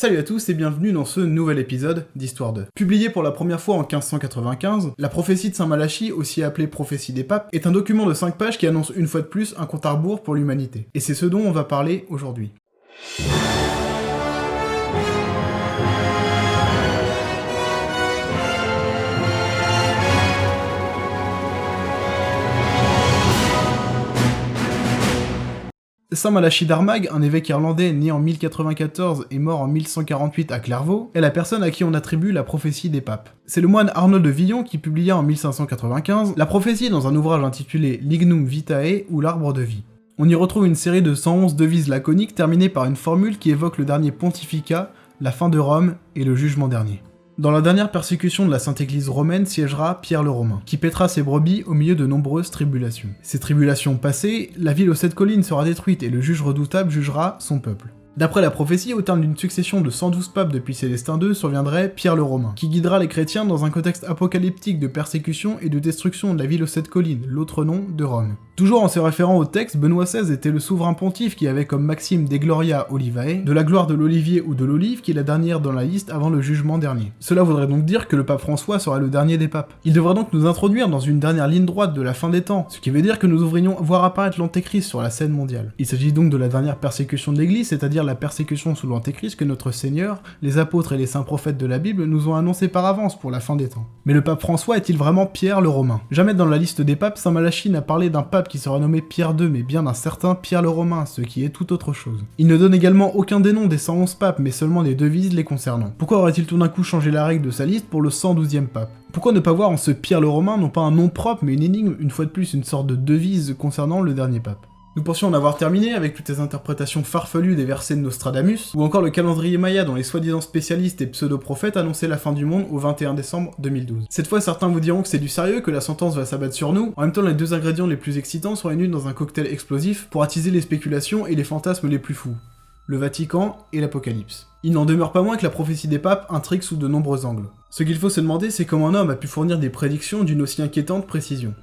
Salut à tous et bienvenue dans ce nouvel épisode d'Histoire 2. Publié pour la première fois en 1595, la prophétie de Saint Malachie, aussi appelée prophétie des papes, est un document de 5 pages qui annonce une fois de plus un compte à rebours pour l'humanité. Et c'est ce dont on va parler aujourd'hui. Saint Malachie d'Armagh, un évêque irlandais né en 1094 et mort en 1148 à Clairvaux, est la personne à qui on attribue la prophétie des papes. C'est le moine Arnaud de Villon qui publia en 1595 la prophétie dans un ouvrage intitulé Lignum Vitae ou l'arbre de vie. On y retrouve une série de 111 devises laconiques terminées par une formule qui évoque le dernier pontificat, la fin de Rome et le jugement dernier. Dans la dernière persécution de la Sainte Église romaine siégera Pierre le Romain, qui paîtra ses brebis au milieu de nombreuses tribulations. Ces tribulations passées, la ville aux 7 collines sera détruite et le juge redoutable jugera son peuple. D'après la prophétie, au terme d'une succession de 112 papes depuis Célestin II, surviendrait Pierre le Romain, qui guidera les chrétiens dans un contexte apocalyptique de persécution et de destruction de la ville aux 7 collines, l'autre nom de Rome. Toujours en se référant au texte, Benoît XVI était le souverain pontife qui avait comme maxime de Gloria Olivae, de la gloire de l'olivier ou de l'olive, qui est la dernière dans la liste avant le jugement dernier. Cela voudrait donc dire que le pape François sera le dernier des papes. Il devrait donc nous introduire dans une dernière ligne droite de la fin des temps, ce qui veut dire que nous devrions voir apparaître l'Antéchrist sur la scène mondiale. Il s'agit donc de la dernière persécution de l'Église, c'est-à-dire la persécution sous l'Antéchrist que notre Seigneur, les apôtres et les saints prophètes de la Bible nous ont annoncé par avance pour la fin des temps. Mais le pape François est-il vraiment Pierre le Romain? Jamais dans la liste des papes, Saint Malachie n'a parlé d'un pape qui sera nommé Pierre II, mais bien d'un certain Pierre le Romain, ce qui est tout autre chose. Il ne donne également aucun des noms des 111 papes, mais seulement des devises les concernant. Pourquoi aurait-il tout d'un coup changé la règle de sa liste pour le 112e pape? Pourquoi ne pas voir en ce Pierre le Romain non pas un nom propre, mais une énigme, une fois de plus une sorte de devise concernant le dernier pape? Nous pensions en avoir terminé avec toutes les interprétations farfelues des versets de Nostradamus, ou encore le calendrier Maya dont les soi-disant spécialistes et pseudo-prophètes annonçaient la fin du monde au 21 décembre 2012. Cette fois, certains vous diront que c'est du sérieux, que la sentence va s'abattre sur nous. En même temps, les deux ingrédients les plus excitants sont réunis dans un cocktail explosif pour attiser les spéculations et les fantasmes les plus fous. Le Vatican et l'Apocalypse. Il n'en demeure pas moins que la prophétie des papes intrigue sous de nombreux angles. Ce qu'il faut se demander, c'est comment un homme a pu fournir des prédictions d'une aussi inquiétante précision.